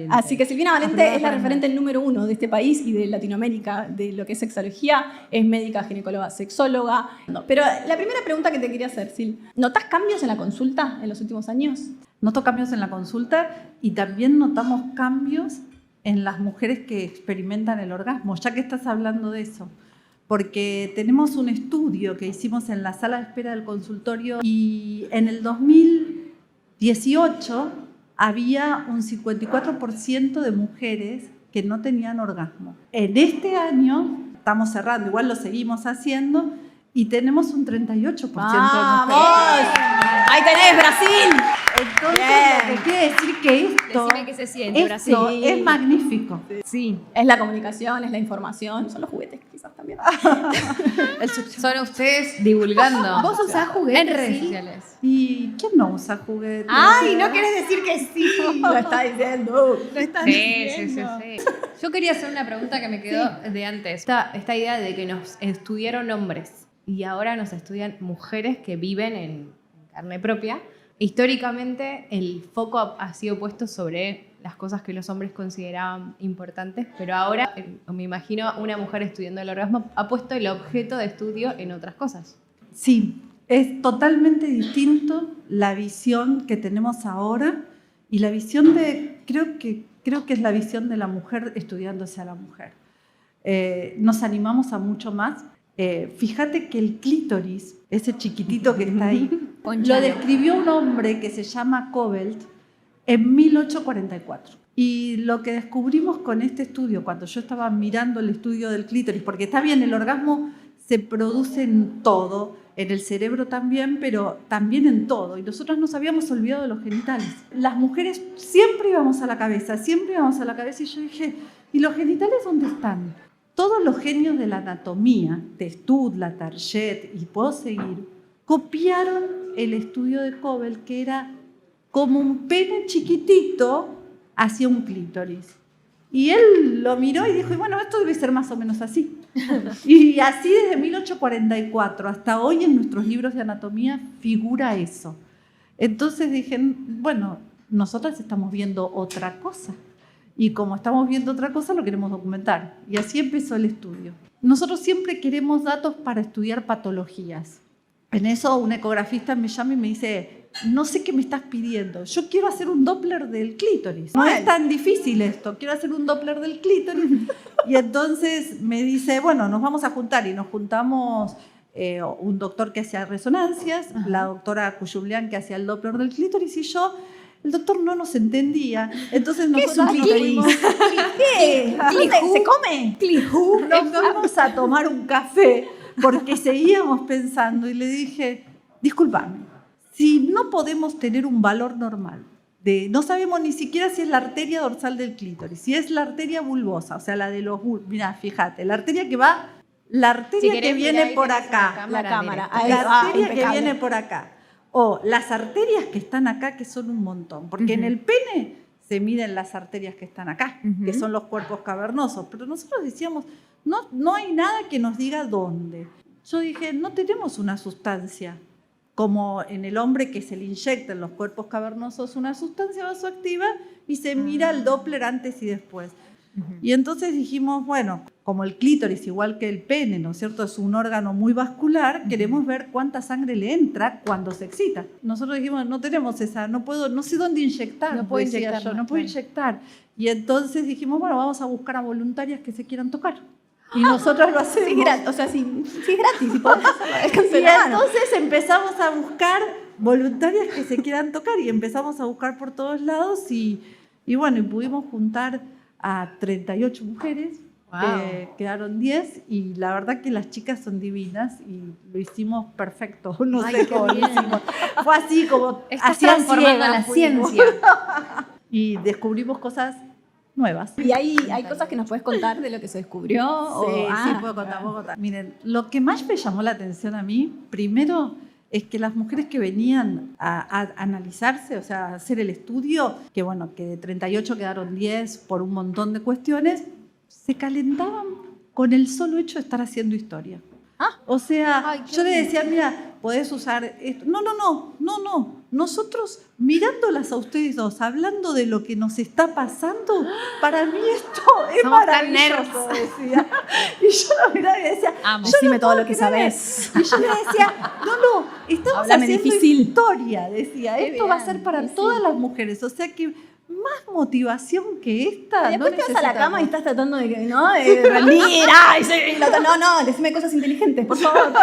Valente. Así que Silvina Valente es la referente número 1 de este país y de Latinoamérica de lo que es sexología. Es médica, ginecóloga, sexóloga. Pero la primera pregunta que te quería hacer, Sil, ¿notás cambios en la consulta en los últimos años? Noto cambios en la consulta y también notamos cambios en las mujeres que experimentan el orgasmo, ya que estás hablando de eso. Porque tenemos un estudio que hicimos en la sala de espera del consultorio y en el 2018 había un 54% de mujeres que no tenían orgasmo. En este año, estamos cerrando, igual lo seguimos haciendo, y tenemos un 38% de mujeres. ¡Vamos! ¡Ahí tenés, Brasil! Entonces, lo que quiere decir que Decime qué se siente, Brasil. es magnífico. Sí. Es la comunicación, es la información, son los juguetes quizás también. Son ustedes divulgando. ¿Vos usás juguetes? En redes ¿Sí? sociales. ¿Y quién no usa juguetes? Ay, no querés decir que sí. Lo está diciendo. Lo estás Sí. diciendo. Yo quería hacer una pregunta que me quedó de antes. Esta idea de que nos estudiaron hombres y ahora nos estudian mujeres que viven en carne propia. Históricamente el foco ha sido puesto sobre las cosas que los hombres consideraban importantes, pero ahora me imagino una mujer estudiando el orgasmo ha puesto el objeto de estudio en otras cosas. Sí, es totalmente distinto la visión que tenemos ahora y la visión de, creo que es la visión de la mujer estudiándose a la mujer. Nos animamos a mucho más. Fíjate que el clítoris, ese chiquitito que está ahí, lo describió un hombre que se llama Cobelt en 1844. Y lo que descubrimos con este estudio, cuando yo estaba mirando el estudio del clítoris, porque está bien, el orgasmo se produce en todo, en el cerebro también, pero también en todo. Y nosotros nos habíamos olvidado de los genitales. Las mujeres siempre íbamos a la cabeza, y yo dije, ¿y los genitales dónde están? Todos los genios de la anatomía, de Studla, Target, y puedo seguir, copiaron el estudio de Cobelt, que era como un pene chiquitito hacia un clítoris. Y él lo miró y dijo, bueno, esto debe ser más o menos así. Y así desde 1844 hasta hoy en nuestros libros de anatomía figura eso. Entonces dije, bueno, nosotras estamos viendo otra cosa. Y como estamos viendo otra cosa, lo queremos documentar. Y así empezó el estudio. Nosotros siempre queremos datos para estudiar patologías. En eso un ecografista me llama y me dice, no sé qué me estás pidiendo, yo quiero hacer un Doppler del clítoris. No es tan difícil esto, quiero hacer un Doppler del clítoris. Y entonces me dice, bueno, nos vamos a juntar. Y nos juntamos un doctor que hacía resonancias, la doctora Cuyublian que hacía el Doppler del clítoris y yo. El doctor no nos entendía. Entonces nosotros nos fuimos. ¿Qué? ¿Se come? Nos fuimos a tomar un café porque seguíamos pensando y le dije, discúlpame, si no podemos tener un valor normal, no sabemos ni siquiera si es la arteria dorsal del clítoris, si es la arteria bulbosa, o sea, la de los bulbos, mirá, fíjate, la arteria que va, la arteria que viene por acá, La cámara. la arteria que viene por acá. O las arterias que están acá, que son un montón. Porque en el pene se miden las arterias que están acá, que son los cuerpos cavernosos. Pero nosotros decíamos, no hay nada que nos diga dónde. Yo dije, no tenemos una sustancia como en el hombre que se le inyecta en los cuerpos cavernosos una sustancia vasoactiva y se mira el Doppler antes y después. Y entonces dijimos, bueno, como el clítoris, igual que el pene, ¿no es cierto? Es un órgano muy vascular, queremos ver cuánta sangre le entra cuando se excita. Nosotros dijimos, no tenemos esa, no sé dónde inyectar. No puedo decía inyectar, yo, no puedo inyectar. Y entonces dijimos, bueno, vamos a buscar a voluntarias que se quieran tocar. Y nosotros lo hacemos. Sí, o sea, si es gratis, si podemos hacerlo. Y entonces empezamos a buscar voluntarias que se quieran tocar y empezamos a buscar por todos lados y bueno, y pudimos juntar a 38 mujeres, quedaron 10 y la verdad que las chicas son divinas y lo hicimos perfecto, no sé cómo lo hicimos. Fue así como estás transformando la ciencia. Y descubrimos cosas nuevas. ¿Y hay cosas que nos puedes contar de lo que se descubrió? Sí, puedo contar. Miren, lo que más me llamó la atención a mí, primero, es que las mujeres que venían a analizarse, o sea, a hacer el estudio, que bueno, que de 38 quedaron 10 por un montón de cuestiones, se calentaban con el solo hecho de estar haciendo historia. O sea, yo le decía, mira, podés usar esto. No Nosotros mirándolas a ustedes dos, hablando de lo que nos está pasando, para mí esto es Somos tan maravilloso, decía. Y yo la miraba y decía, Amo. yo Decime no todo puedo lo que creer. sabés. Y yo le decía, no, estamos Háblame haciendo difícil. historia, decía. Qué Esto va a bien, ser para sí, todas sí. las mujeres. O sea que más motivación que esta. Y después no te vas a la cama y necesitamos. estás tratando de, ¿no? de rendir. ¡Ay, sí! Y la otra, no, decime cosas inteligentes, por favor.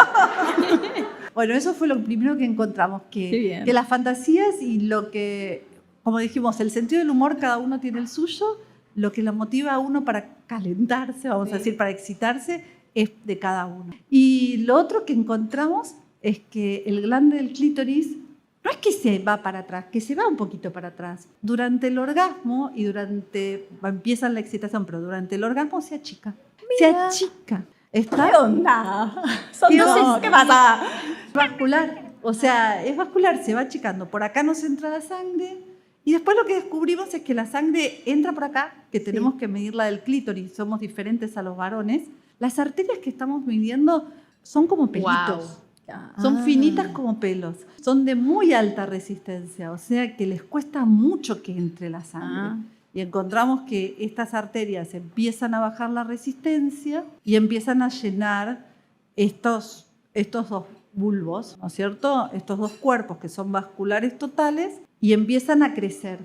Bueno, eso fue lo primero que encontramos, Qué bien. que las fantasías y lo que, como dijimos, el sentido del humor, cada uno tiene el suyo, lo que lo motiva a uno para calentarse, vamos a decir, para excitarse, es de cada uno. Y lo otro que encontramos es que el glande del clítoris no es que se va para atrás, que se va un poquito para atrás. Durante el orgasmo y empieza la excitación, pero durante el orgasmo se achica. Se achica. ¿Está? ¿Qué onda? Son ¿Qué dos, onda? ¿qué pasa? Vascular, o sea, es vascular, se va achicando. Por acá nos entra la sangre y después lo que descubrimos es que la sangre entra por acá, que tenemos que medir la del clítoris, somos diferentes a los varones. Las arterias que estamos midiendo son como pelitos, son finitas como pelos, son de muy alta resistencia, o sea que les cuesta mucho que entre la sangre. Y encontramos que estas arterias empiezan a bajar la resistencia y empiezan a llenar estos dos bulbos, ¿no es cierto? Estos dos cuerpos que son vasculares totales y empiezan a crecer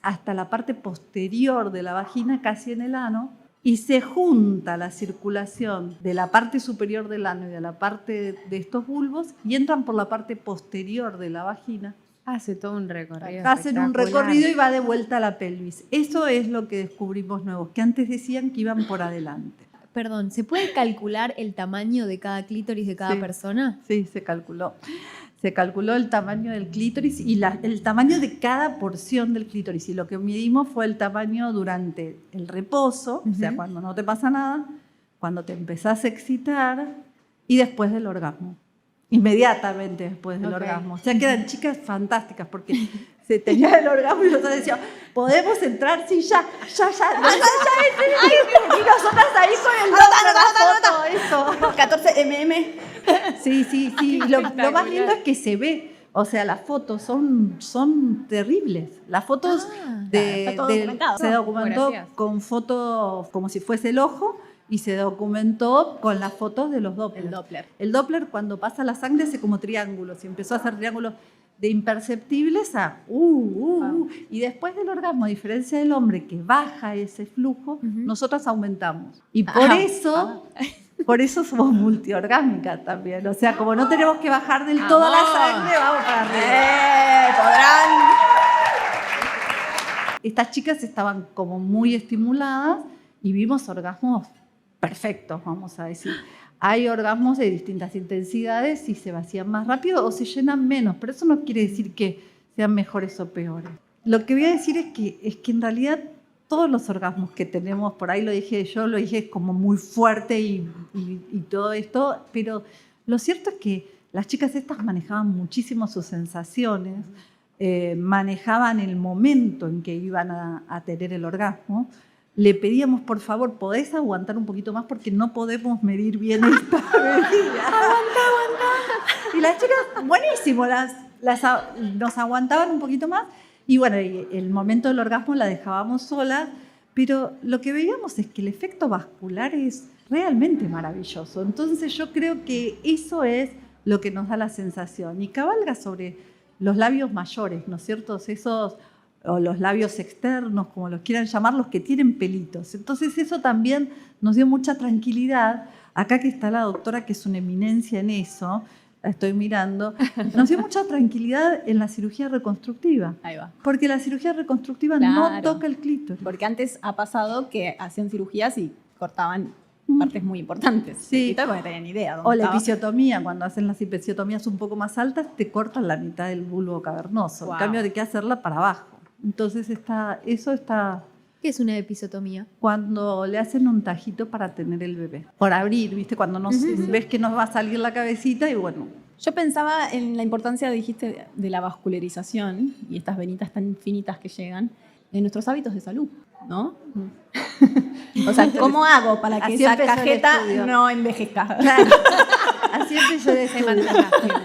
hasta la parte posterior de la vagina, casi en el ano, y se junta la circulación de la parte superior del ano y de la parte de estos bulbos y entran por la parte posterior de la vagina. Hace todo un recorrido. Hacen un espectacular. recorrido y va de vuelta a la pelvis. Eso es lo que descubrimos nuevos, que antes decían que iban por adelante. Perdón, ¿se puede calcular el tamaño de cada clítoris de cada Sí. persona? Sí, se calculó. Se calculó el tamaño del clítoris y el tamaño de cada porción del clítoris. Y lo que medimos fue el tamaño durante el reposo, o sea, cuando no te pasa nada, cuando te empezás a excitar y después del orgasmo. Inmediatamente después del orgasmo. O sea, que eran chicas fantásticas porque se tenía el orgasmo y nosotros decíamos, ¿podemos entrar? Sí, ya. Y nosotras ahí con el foto, eso. 14 mm. Sí. Lo más lindo es que se ve. O sea, las fotos son terribles. Las fotos está todo documentado. se documentó Fotografías. con fotos como si fuese el ojo y se documentó con las fotos de los Doppler. El Doppler. El Doppler cuando pasa la sangre hace como triángulos y empezó a hacer triángulos de imperceptibles a y después del orgasmo, a diferencia del hombre que baja ese flujo, nosotras aumentamos. Y por eso somos multiorgámicas también. O sea, como no tenemos que bajar del todo la sangre, vamos para arriba. Podrán. Estas chicas estaban como muy estimuladas y vimos orgasmos perfectos, vamos a decir. Hay orgasmos de distintas intensidades y se vacían más rápido o se llenan menos, pero eso no quiere decir que sean mejores o peores. Lo que voy a decir es que en realidad todos los orgasmos que tenemos, por ahí lo dije como muy fuerte y todo esto, pero lo cierto es que las chicas estas manejaban muchísimo sus sensaciones, manejaban el momento en que iban a tener el orgasmo. Le pedíamos, por favor, ¿podés aguantar un poquito más? Porque no podemos medir bien esta medida. Aguanta. Y las chicas, buenísimo, nos aguantaban un poquito más. Y bueno, el momento del orgasmo la dejábamos sola, pero lo que veíamos es que el efecto vascular es realmente maravilloso. Entonces yo creo que eso es lo que nos da la sensación. Y cabalga sobre los labios mayores, ¿no es cierto? Esos, o los labios externos, como los quieran llamar, los que tienen pelitos. Entonces eso también nos dio mucha tranquilidad. Acá que está la doctora, que es una eminencia en eso, la estoy mirando, nos dio mucha tranquilidad en la cirugía reconstructiva. Ahí va. Porque la cirugía reconstructiva no Claro. toca el clítoris. Porque antes ha pasado que hacían cirugías y cortaban partes muy importantes. Sí. Y tal, porque no tenían idea. dónde O la estaba. episiotomía, cuando hacen las episiotomías un poco más altas, te cortan la mitad del bulbo cavernoso. Wow. En cambio, hay que hacerla para abajo. Entonces, eso está ¿Qué es una episiotomía? cuando le hacen un tajito para tener el bebé. Por abrir, ¿viste? Cuando ves que nos va a salir la cabecita y bueno. Yo pensaba en la importancia, dijiste, de la vascularización y estas venitas tan finitas que llegan en nuestros hábitos de salud, ¿no? O sea, ¿cómo hago para que Así esa empezó el cajeta estudio. no envejezca? Claro. Así empezó de Se mantenga firme.